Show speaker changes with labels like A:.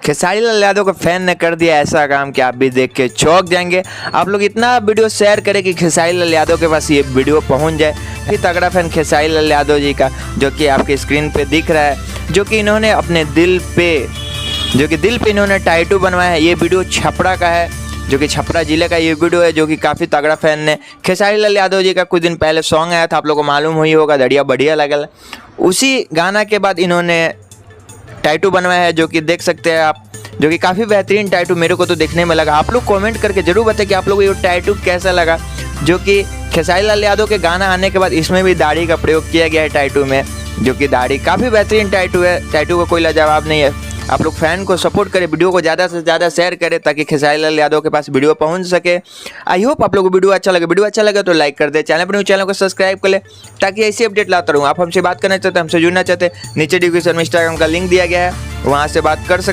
A: खेसारी लाल यादव के फैन ने कर दिया ऐसा काम कि आप भी देख के चौंक जाएंगे। आप लोग इतना वीडियो शेयर करें कि खेसारी लाल यादव के पास ये वीडियो पहुंच जाए। फिर तगड़ा फैन खेसारी लाल यादव जी का, जो कि आपके स्क्रीन पे दिख रहा है, जो कि इन्होंने अपने दिल पे इन्होंने टैटू बनवाया है। ये वीडियो छपरा का है, जो कि छपरा जिले का ये वीडियो है, जो कि काफ़ी तगड़ा फैन ने खेसारी लाल यादव जी का कुछ दिन पहले सॉन्ग आया था, आप लोगों को मालूम हुई होगा, दड़िया बढ़िया लगल। उसी गाना के बाद इन्होंने टैटू बनवाया है, जो कि देख सकते हैं आप, जो कि काफ़ी बेहतरीन टैटू मेरे को तो देखने में लगा। आप लोग कमेंट करके जरूर बताएं कि आप लोगों को ये टैटू कैसा लगा, जो कि खेसारी लाल यादव के गाना आने के बाद इसमें भी दाढ़ी का प्रयोग किया गया है टैटू में, जो कि दाढ़ी काफ़ी बेहतरीन टैटू है। टैटू का कोई लाजवाब नहीं है। आप लोग फैन को सपोर्ट करें, वीडियो को ज़्यादा से ज़्यादा शेयर करें ताकि खेसारी लाल यादव के पास वीडियो पहुंच सके। आई होप आप लोगों को वीडियो अच्छा लगे। वीडियो अच्छा लगे तो लाइक कर दे, चैनल को सब्सक्राइब कर ले ताकि ऐसी अपडेट लाता रहूँ। आप हमसे बात करना चाहते हैं, हमसे जुड़ना चाहते हैं, नीचे डिस्क्रिप्शन में इंस्टाग्राम का लिंक दिया गया है, वहाँ से बात कर सकते हैं।